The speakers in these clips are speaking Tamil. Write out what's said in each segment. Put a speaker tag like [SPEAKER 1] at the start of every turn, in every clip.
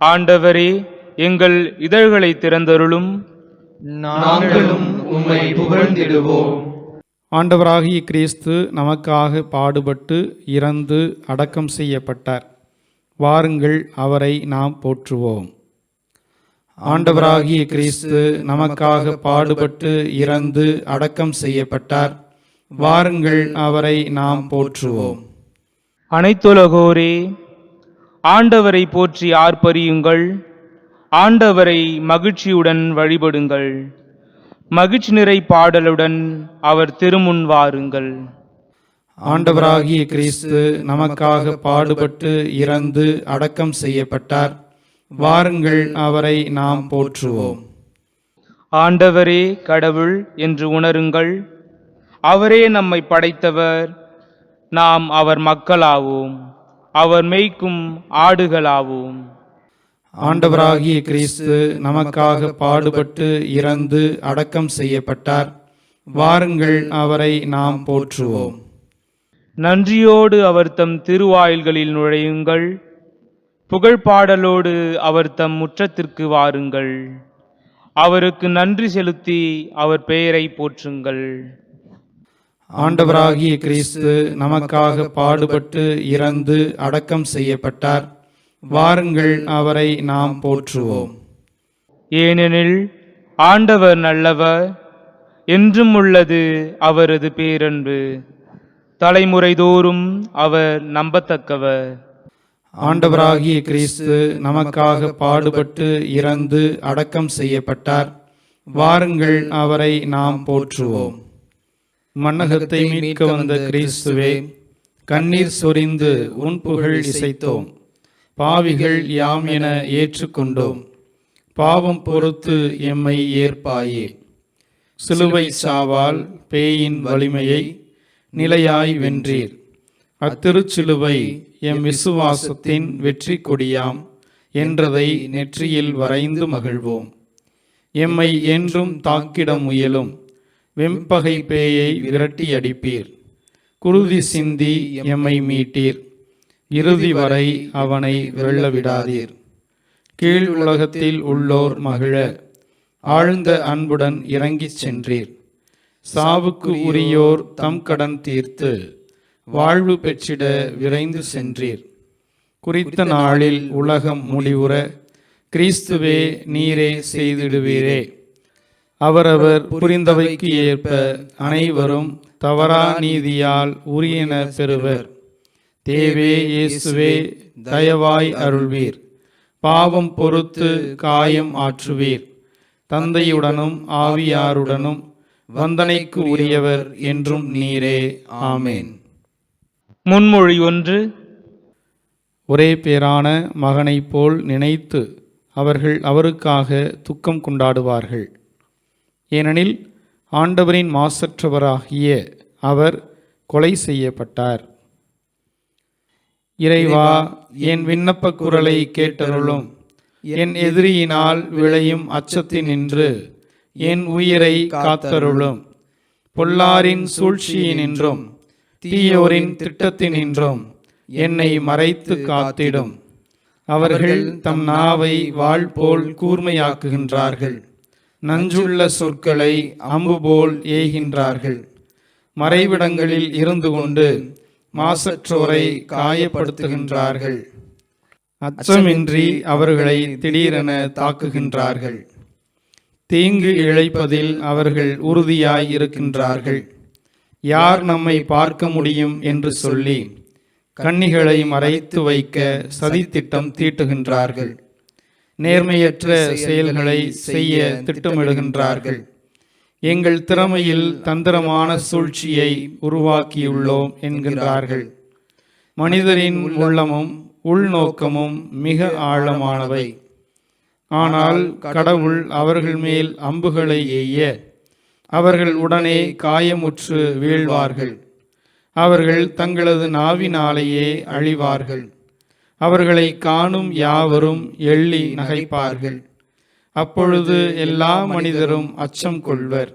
[SPEAKER 1] ஆண்டவரே, எங்கள் இதழ்களை திறந்தருளும்.
[SPEAKER 2] நாங்களும் உம்மை புகழ்ந்திடுவோம்.
[SPEAKER 3] ஆண்டவராகிய கிறிஸ்து நமக்காக பாடுபட்டு இறந்து அடக்கம் செய்யப்பட்டார். வாருங்கள், அவரை நாம் போற்றுவோம். ஆண்டவராகிய கிறிஸ்து நமக்காக பாடுபட்டு இறந்து அடக்கம் செய்யப்பட்டார். வாருங்கள், அவரை நாம் போற்றுவோம்.
[SPEAKER 1] அனைத்துலகோரே, ஆண்டவரை போற்றி ஆர்ப்பரியுங்கள். ஆண்டவரை மகிழ்ச்சியுடன் வழிபடுங்கள். மகிழ்ச்சி நிறை பாடலுடன் அவர் திருமுன் வாருங்கள்.
[SPEAKER 3] ஆண்டவராகிய கிறிஸ்து நமக்காக பாடுபட்டு இறந்து அடக்கம் செய்யப்பட்டார். வாருங்கள், அவரை நாம் போற்றுவோம்.
[SPEAKER 1] ஆண்டவரே கடவுள் என்று உணருங்கள். அவரே நம்மை படைத்தவர். நாம் அவர் மக்களாவோம். அவர் மேய்க்கும் ஆடுகளாவோம்.
[SPEAKER 3] ஆண்டவராகிய கிறிஸ்து நமக்காக பாடுபட்டு இறந்து அடக்கம் செய்யப்பட்டார். வாருங்கள், அவரை நாம் போற்றுவோம்.
[SPEAKER 1] நன்றியோடு அவர் தம் திருவாயில்களில் நுழையுங்கள். புகழ்பாடலோடு அவர் தம் முற்றத்திற்கு வாருங்கள். அவருக்கு நன்றி செலுத்தி அவர் பெயரை போற்றுங்கள்.
[SPEAKER 3] ஆண்டவராகிய கிறிஸ்து நமக்காக பாடுபட்டு இறந்து அடக்கம் செய்யப்பட்டார். வாருங்கள், அவரை நாம் போற்றுவோம்.
[SPEAKER 1] ஏனெனில் ஆண்டவர் நல்லவர், என்றும் உள்ளது அவரது பேரன்பு. தலைமுறை தோறும் அவர் நம்பத்தக்கவர்.
[SPEAKER 3] ஆண்டவராகிய கிறிஸ்து நமக்காக பாடுபட்டு இறந்து அடக்கம் செய்யப்பட்டார். வாருங்கள், அவரை நாம் போற்றுவோம். மன்னகத்தை மீட்க வந்த கிறிஸ்துவே, கண்ணீர் சொரிந்து உன் புகழ் இசைத்தோம். பாவிகள் யாம் என ஏற்றுக்கொண்டோம். பாவம் பொறுத்து எம்மை ஏற்பாயே. சிலுவை சாவால் பேயின் வலிமையை நிலையாய் வென்றீர். அத்திருச்சிலுவை எம் விசுவாசத்தின் வெற்றி கொடியாம் என்றதை நெற்றியில் வரைந்து மகிழ்வோம். எம்மை என்றும் தாக்கிட முயலும் வெம்பகை பேயை விரட்டி அடிப்பீர். குருதி சிந்தி எம்மை மீட்டீர். இறுதி வரை அவனை வெல்லவிடாதீர். கீழ் உலகத்தில் உள்ளோர் மகிழ ஆழ்ந்த அன்புடன் இறங்கிச் சென்றீர். சாவுக்கு உரியோர் தம் கடன் தீர்த்து வாழ்வு பெற்றிட விரைந்து சென்றீர். குறித்த நாளில் உலகம் முடிவுற கிறிஸ்துவே நீரே செய்திடுவீரே. அவரவர் புரிந்தவைக்கு ஏற்ப அனைவரும் தவறா நீதியால் உரியன பெறுவர். தேவே இயேசுவே, தயவாய் அருள்வீர். பாவம் பொறுத்து காயம் ஆற்றுவீர். தந்தையுடனும் ஆவியாருடனும் வந்தனைக்கு உரியவர் என்றும் நீரே. ஆமேன்.
[SPEAKER 1] முன்மொழி 1.
[SPEAKER 3] ஒரே பேரான மகனைப் போல் நினைத்து அவர்கள் அவருக்காக துக்கம் கொண்டாடுவார்கள். ஏனெனில் ஆண்டவரின் மாசற்றவராகிய அவர் கொலை செய்யப்பட்டார். இறைவா, என் விண்ணப்ப குரலை கேட்டருளும். என் எதிரியினால் விளையும் அச்சத்தினின்று என் உயிரை காத்தருளும். பொல்லாரின் சூழ்ச்சியினின்றும் தீயோரின் திட்டத்தினின்றும் என்னை மறைத்து காத்திடும். அவர்கள் தம் நாவை வாள் போல் கூர்மையாக்குகின்றார்கள். நஞ்சுள்ள சொற்களை அம்பு போல் ஏய்கின்றார்கள். மறைவிடங்களில் இருந்து கொண்டு மாசற்றோரை காயப்படுத்துகின்றார்கள். அச்சமின்றி அவர்களை திடீரென தாக்குகின்றார்கள். தீங்கு இழைப்பதில் அவர்கள் உறுதியாய் இருக்கின்றார்கள். யார் நம்மை பார்க்க முடியும் என்று சொல்லி கண்ணிகளை மறைத்து வைக்க சதித்திட்டம் தீட்டுகின்றார்கள். நேர்மையற்ற செயல்களை செய்ய திட்டமிடுகின்றார்கள். எங்கள் திறமையில் தந்திரமான சூழ்ச்சியை உருவாக்கியுள்ளோம் என்கின்றார்கள். மனிதரின் உள்ளமும் உள்நோக்கமும் மிக ஆழமானவை. ஆனால் கடவுள் அவர்கள் மேல் அம்புகளை எய்ய அவர்கள் உடனே காயமுற்று வீழ்வார்கள். அவர்கள் தங்களது நாவினாலேயே அழிவார்கள். அவர்களை காணும் யாவரும் எள்ளி நகைப்பார்கள். அப்பொழுது எல்லா மனிதரும் அச்சம் கொள்வர்.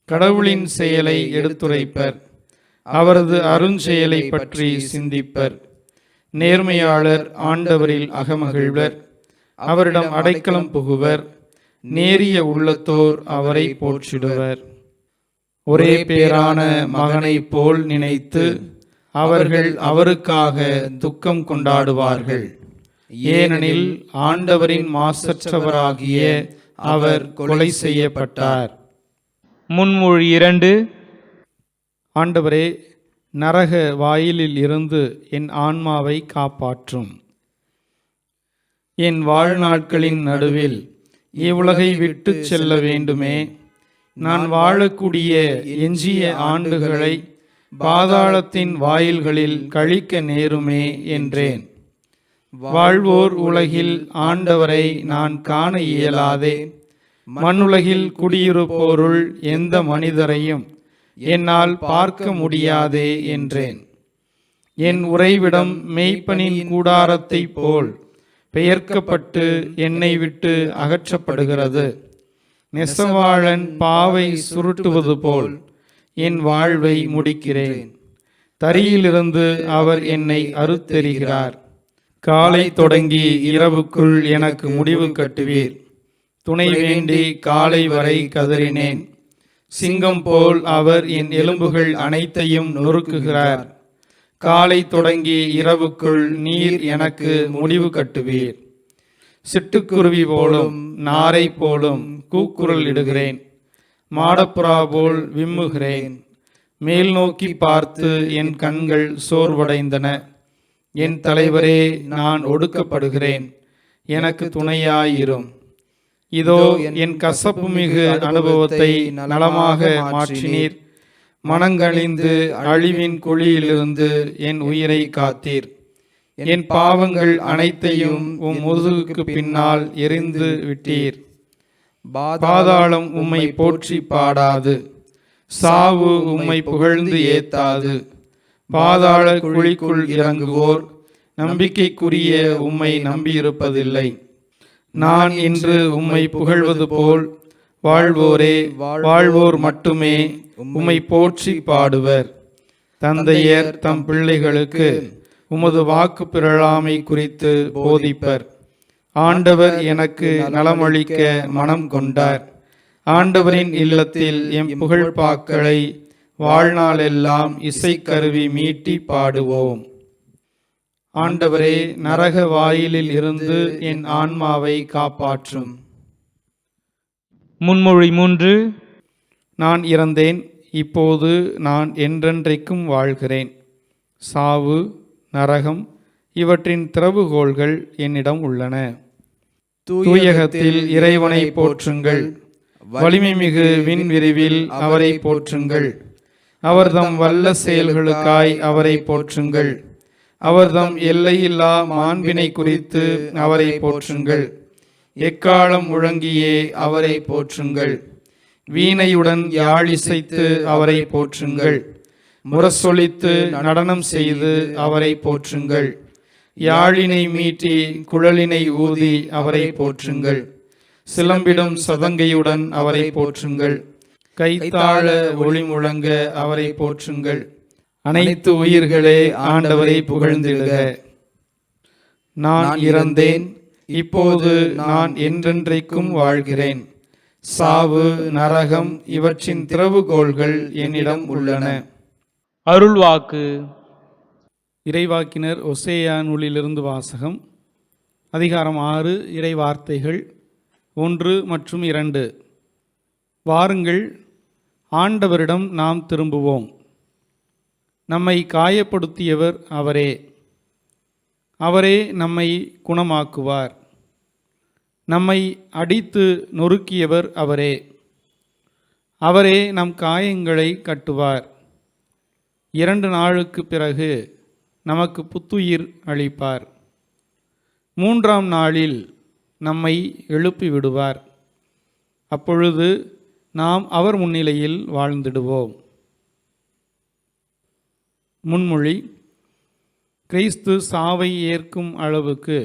[SPEAKER 3] கடவுளின் செயலை எடுத்துரைப்பர். அவரது அருஞ்செயலை பற்றி சிந்திப்பர். நேர்மையாளர் ஆண்டவரில் அகமகிழ்வர். அவரிடம் அடைக்கலம் புகுவர். நேரிய உள்ளத்தோர் அவரை போற்றிடுவர். ஒரே பேரான மகனைப் போல் நினைத்து அவர்கள் அவருக்காக துக்கம் கொண்டாடுவார்கள். ஏனெனில் ஆண்டவரின் மாசற்றவராகிய அவர் கொலை செய்யப்பட்டார்.
[SPEAKER 1] முன்மொழி 2.
[SPEAKER 3] ஆண்டவரே, நரக வாயிலில் இருந்து என் ஆன்மாவை காப்பாற்றும். என் வாழ்நாட்களின் நடுவில் இவ்வுலகை விட்டு செல்ல வேண்டுமே. நான் வாழக்கூடிய எஞ்சிய ஆண்டுகளை பாதாளத்தின் வாயில்களில் கழிக்க நேருமே என்றேன். வாழ்வோர் உலகில் ஆண்டவரை நான் காண இயலாதே. மண்ணுலகில் குடியிருப்போருள் எந்த மனிதரையும் என்னால் பார்க்க முடியாதே என்றேன். என் உறைவிடம் மேய்ப்பனின் கூடாரத்தைப் போல் பெயர்க்கப்பட்டு என்னை விட்டு அகற்றப்படுகிறது. நெசவாளன் பாவை சுருட்டுவது போல் என் வாழ்வை முடிக்கிறேன். தரியிலிருந்து அவர் என்னை அறுத்தெறிகிறார். காலை தொடங்கி இரவுக்குள் எனக்கு முடிவு கட்டுவீர். துணை வேண்டி காலை வரை கதறினேன். சிங்கம் போல் அவர் என் எலும்புகள் அனைத்தையும் நொறுக்குகிறார். காலை தொடங்கி இரவுக்குள் நீர் எனக்கு முடிவு கட்டுவீர். சிட்டுக்குருவி போலும் நாரை போலும் கூக்குரல் இடுகிறேன். மாடப்புறா போல் விம்முகிறேன். மேல் நோக்கி பார்த்து என் கண்கள் சோர்வடைந்தன. என் தலைவரே, நான் ஒடுக்கப்படுகிறேன். எனக்கு துணையாயிரும். இதோ என் கசப்பு மிகு அனுபவத்தை நலமாக மாற்றினீர். மனங்கழிந்து அழிவின் குழியிலிருந்து என் உயிரை காத்தீர். என் பாவங்கள் அனைத்தையும் உம் முதுகுக்கு பின்னால் எறிந்து விட்டீர். பாதாளம் உம்மை போற்றி பாடாது. சாவு உம்மை புகழ்ந்து ஏத்தாது. பாதாள குழிக்குள் இறங்குவோர் நம்பிக்கைக்குரிய உம்மை நம்பியிருப்பதில்லை. நான் இன்று உம்மை புகழ்வது போல் வாழ்வோர் மட்டுமே உம்மை போற்றி பாடுவர். தந்தையர் தம் பிள்ளைகளுக்கு உமது வாக்கு பிறழாமை குறித்து போதிப்பர். ஆண்டவர் எனக்கு நலமளிக்க மனம் கொண்டார். ஆண்டவரின் இல்லத்தில் எம் புகழ்பாக்களை வாழ்நாளெல்லாம் இசைக்கருவி மீட்டி பாடுவோம். ஆண்டவரே, நரக வாயிலில் இருந்து என் ஆன்மாவை காப்பாற்றும்.
[SPEAKER 1] முன்மொழி 3.
[SPEAKER 3] நான் இறந்தேன், இப்போது நான் என்றென்றைக்கும் வாழ்கிறேன். சாவு, நரகம் இவற்றின் திறவுகோள்கள் என்னிடம் உள்ளன. தூயகத்தில் இறைவனை போற்றுங்கள். வலிமை மிகு விண்விரிவில் அவரை போற்றுங்கள். அவர்தம் வல்ல செயல்களுக்காய் அவரை போற்றுங்கள். அவர்தம் எல்லையில்லா மாண்பினை குறித்து அவரை போற்றுங்கள். எக்காலம் முழங்கியே அவரை போற்றுங்கள். வீணையுடன் யாழிசைத்து அவரை போற்றுங்கள். முரசொலித்து நடனம் செய்து அவரை போற்றுங்கள். யாழினை மீட்டி குழலினை ஊதி அவரை போற்றுங்கள். சிலம்பிடும் சதங்கையுடன் அவரை போற்றுங்கள். கைத்தாள ஒளி முழங்க அவரை போற்றுங்கள். அனைத்து உயிர்களே ஆண்டவரை புகழ்ந்திடுக. நான் இறந்தேன், இப்போது நான் என்றென்றைக்கும் வாழ்கிறேன். சாவு, நரகம் இவற்றின் திறவுகோள்கள் என்னிடம் உள்ளன.
[SPEAKER 1] அருள்வாக்கு.
[SPEAKER 3] இறைவாக்கினர் ஒசேயா நூலிலிருந்து வாசகம். அதிகாரம் 6. இறை வார்த்தைகள் 1 மற்றும் 2. வாருங்கள், ஆண்டவரிடம் நாம் திரும்புவோம். நம்மை காயப்படுத்தியவர் அவரே. அவரே நம்மை குணமாக்குவார். நம்மை அடித்து நொறுக்கியவர் அவரே. அவரே நம் காயங்களை கட்டுவார். 2 நாளுக்கு பிறகு நமக்கு புத்துயிர் அளிப்பார். 3ஆம் நாளில் நம்மை எழுப்பி விடுவார். அப்பொழுது நாம் அவர் முன்னிலையில் வாழ்ந்திடுவோம். முன்மொழி. கிறிஸ்து சாவை ஏற்கும் அளவுக்கு,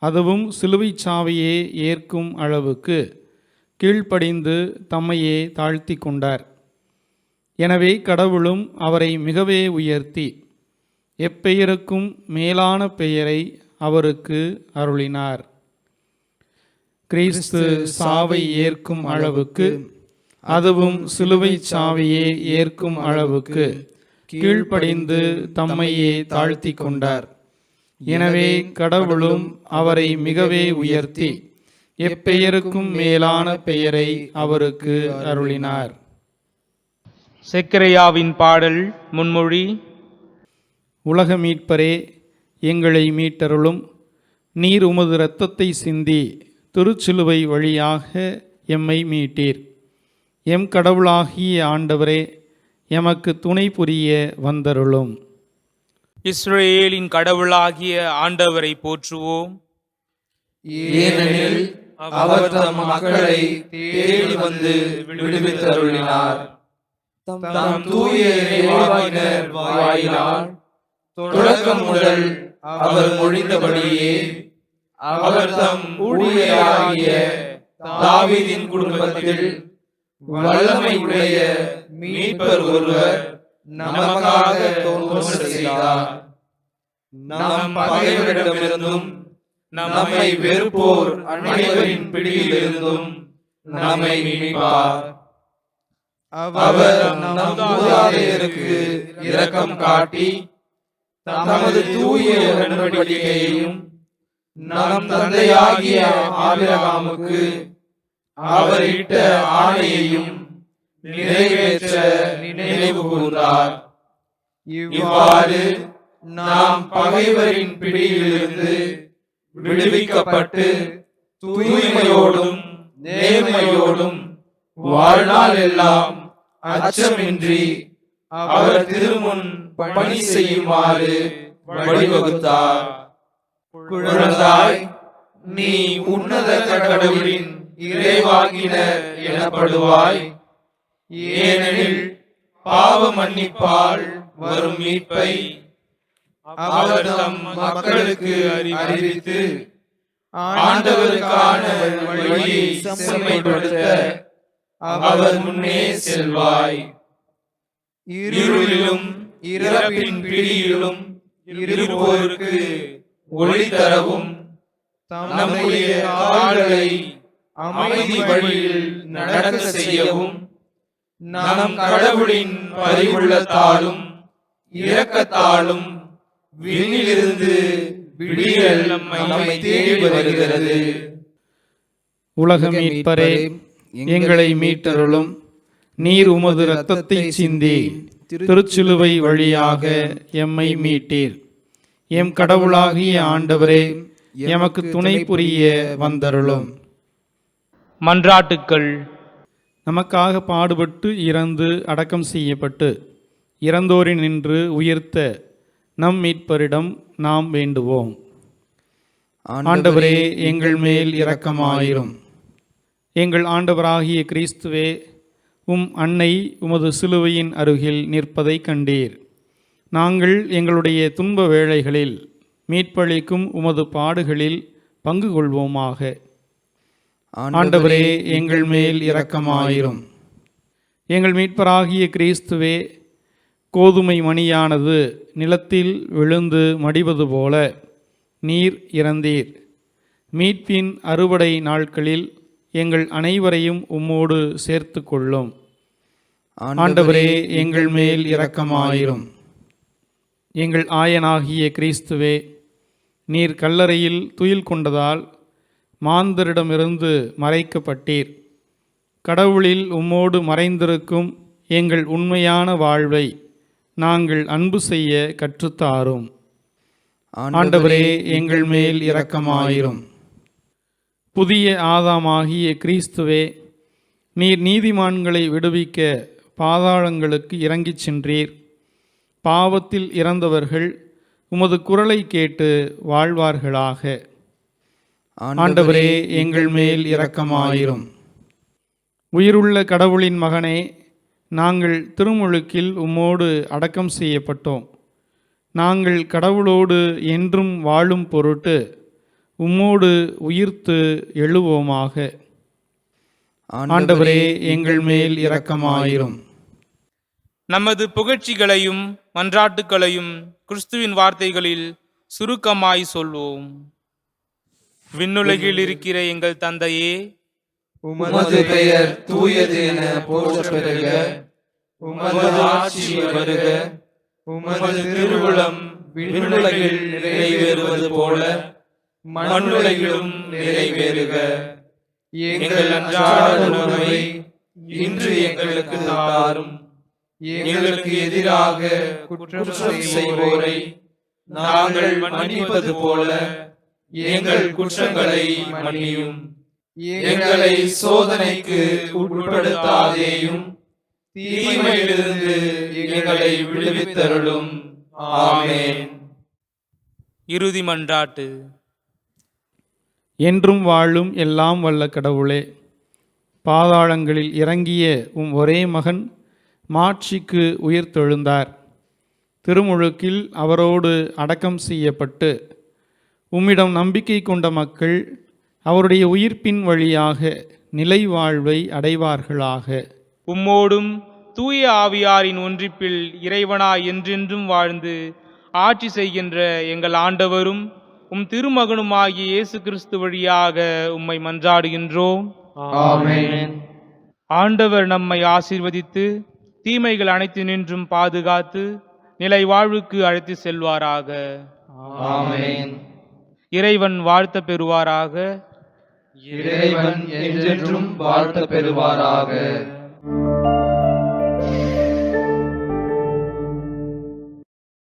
[SPEAKER 3] அதுவும் சிலுவைச் சாவையே ஏற்கும் அளவுக்கு கீழ்ப்படிந்து தம்மையே தாழ்த்தி கொண்டார். எனவே கடவுளும் அவரை மிகவே உயர்த்தி எப்பெயருக்கும் மேலான பெயரை அவருக்கு அருளினார். கிறிஸ்து சாவை ஏற்கும் அளவுக்கு, அதுவும் சிலுவை சாவையே ஏற்கும் அளவுக்கு கீழ்ப்படிந்து தம்மையே தாழ்த்தி கொண்டார். எனவே கடவுளும் அவரை மிகவே உயர்த்தி எப்பெயருக்கும் மேலான பெயரை அவருக்கு அருளினார்.
[SPEAKER 1] செக்கரையாவின் பாடல் முன்மொழி.
[SPEAKER 3] உலக மீட்பரே, எங்களை மீட்டருளும். நீர் உமது இரத்தத்தை சிந்தி திருச்சிலுவை வழியாக எம்மை மீட்டீர். எம் கடவுளாகிய ஆண்டவரே, எமக்கு துணை புரிய வந்தருளும்.
[SPEAKER 1] இஸ்ரவேலின் கடவுளாகிய ஆண்டவரை போற்றுவோம்.
[SPEAKER 2] ஏனெனில் அவர் தம் மக்களை தேடி வந்து விடுவித்தருளினார். தம் தூய இறைவாக்கினர் வாயிலால் தொடக்கம் முதல் அவர் மொழிந்தபடியே அவர் தம் ஊழியராகிய தாவீதின் குடும்பத்தில் வல்லமை உடைய மீட்பர் ஒருவர் நமக்காக தோன்ற செய்தார். நம் பகைவரிடமிருந்தும் நம்மை வெறுப்போர் அனைவரின் பிடியிலிருந்தும் நம்மை மீட்பார். அவர் நம் மூதாதையருக்கு இரக்கம் காட்டி தமது தூய உடன்படிக்கையையும் நம் தந்தையாகிய ஆபிரகாமுக்கு அவர் இட்ட ஆணையையும் நிறைவேற்ற நினைவு கூர்ந்தார். இவ்வாறு நாம் பகைவரின் பிடியிலிருந்து விடுவிக்கப்பட்டு தூய்மையோடும் நேர்மையோடும் வாழ்நாள் எல்லாம் அச்சமின்றி அவர் திருமுன் பணி செய்யுமாறு வழிவகுத்தார். குழந்தாய், நீ உன்னத கடவுளின் இறைவாக்கினர் எனப்படுவாய். ஏனெனில் பாவ மன்னிப்பால் வரும் மீட்பை அவர் தம் மக்களுக்கு அறிவித்து ஆண்டவருக்கான வழியை செம்மைப்படுத்த அவர் முன்னே செல்வாய். இருளிலும் இறப்பின் பிடியிலும் இருப்போருக்கு ஒளி தரவும் நம்முடைய கால்களை அமைதி வழியில் நடக்க செய்யவும் நம் கடவுளின் பரிவுள்ளத்தாலும் இரக்கத்தாலும் விண்ணிலிருந்து விடியல் நம்மை தேடி வருகிறது.
[SPEAKER 3] உலக மீட்பரே, எங்களை மீட்டருளும். நீர் உமது இரத்தத்தை சிந்தி திருச்சிலுவை வழியாக எம்மை மீட்டீர். எம் கடவுளாகிய ஆண்டவரே, எமக்கு துணை புரிய வந்தருளும்.
[SPEAKER 1] மன்றாட்டுக்கள்.
[SPEAKER 3] நமக்காக பாடுபட்டு இறந்து அடக்கம் செய்யப்பட்டு இறந்தோரினின்று உயிர்த்த நம் மீட்பரிடம் நாம் வேண்டுவோம். ஆண்டவரே, எங்கள் மேல் இரக்கமாயிரும். எங்கள் ஆண்டவராகிய கிறிஸ்துவே, உம் அன்னை உமது சிலுவையின் அருகில் நிற்பதை கண்டீர். நாங்கள் எங்களுடைய துன்ப வேளைகளில் மீட்பளிக்கும் உமது பாடுகளில் பங்கு கொள்வோமாக. ஆண்டவரே, எங்கள் மேல் இரக்கமாயிரும். எங்கள் மீட்பராகிய கிறிஸ்துவே, கோதுமை மணியானது நிலத்தில் விழுந்து மடிவது போல நீர் இறந்தீர். மீட்பின் அறுவடை நாட்களில் எங்கள் அனைவரையும் உம்மோடு சேர்த்து கொள்ளும். ஆண்டவரே, எங்கள் மேல் இரக்கமாயிரும். எங்கள் ஆயனாகிய கிறிஸ்துவே, நீர் கல்லறையில் துயில் கொண்டதால் மாந்தரிடமிருந்து மறைக்கப்பட்டீர். கடவுளில் உம்மோடு மறைந்திருக்கும் எங்கள் உண்மையான வாழ்வை நாங்கள் அன்பு செய்ய கற்றுத்தாரும். ஆண்டவரே, எங்கள் மேல் இரக்கமாயிரும். புதிய ஆதாமாகிய கிறிஸ்துவே, நீர் நீதிமான்களை விடுவிக்க பாதாளங்களுக்கு இறங்கிச் சென்றீர். பாவத்தில் இறந்தவர்கள் உமது குரலை கேட்டு வாழ்வார்களாக. ஆண்டவரே, எங்கள் மேல் இரக்கமாயிரும். உயிருள்ள கடவுளின் மகனே, நாங்கள் திருமுழுக்கில் உம்மோடு அடக்கம் செய்யப்பட்டோம். நாங்கள் கடவுளோடு என்றும் வாழும் பொருட்டு உம்மோடு உயிர்த்து எழுவோமாக. ஆண்டவரே, எங்கள் மேல் இரக்கமாயிரும்.
[SPEAKER 1] நமது புகழ்ச்சிகளையும் மன்றாட்டுக்களையும் கிறிஸ்துவின் வார்த்தைகளில் சுருக்கமாய் சொல்வோம். விண்ணுலகில் இருக்கிற எங்கள் தந்தையே,
[SPEAKER 2] உமது பெயர் தூயது என போற்றப் பெறுக. உமது ஆட்சி வருக. உமது திருவுளம் விண்ணுலகில் நிறைவேறுவது போல மண்ணுலகிலும் நிறைவேறுக. எங்கள் அன்றாட உணவை இன்று எங்களுக்கு தாரும். எங்களுக்கு எதிராக குற்றம் செய்வோரை நாங்கள் மன்னிப்பது போல எங்கள் குற்றங்களை மன்னியும். எங்களை சோதனைக்கு உட்படுத்தாதேயும், தீமையிலிருந்து எங்களை விடுவித்தருளும். ஆமென்.
[SPEAKER 1] இறுதி மன்றாட்டு.
[SPEAKER 3] என்றும் வாழும் எல்லாம் வல்ல கடவுளே, பாதாளங்களில் இறங்கிய உம் ஒரே மகன் மாட்சிக்கு உயிர்த்தெழுந்தார். திருமுழுக்கில் அவரோடு அடக்கம் செய்யப்பட்டு உம்மிடம் நம்பிக்கை கொண்ட மக்கள் அவருடைய உயிர்ப்பின் வழியாக நிலை வாழ்வை அடைவார்களாக.
[SPEAKER 1] உம்மோடும் தூய ஆவியாரின் ஒன்றிப்பில் இறைவனாய் என்றென்றும் வாழ்ந்து ஆட்சி செய்கின்ற எங்கள் ஆண்டவரும் உம் திருமகனுமாகிய இயேசு கிறிஸ்து வழியாக உம்மை மன்றாடுகின்றோம்.
[SPEAKER 2] ஆமென்.
[SPEAKER 1] ஆண்டவர் நம்மை ஆசீர்வதித்து தீமைகள் அனைத்து நின்றும் பாதுகாத்து நிலை வாழ்வுக்கு அழைத்து செல்வாராக.
[SPEAKER 2] ஆமென்.
[SPEAKER 1] இறைவன் வாழ்த்த பெறுவாராக.
[SPEAKER 2] இறைவன் என்றென்றும் வாழ்த்த பெறுவாராக.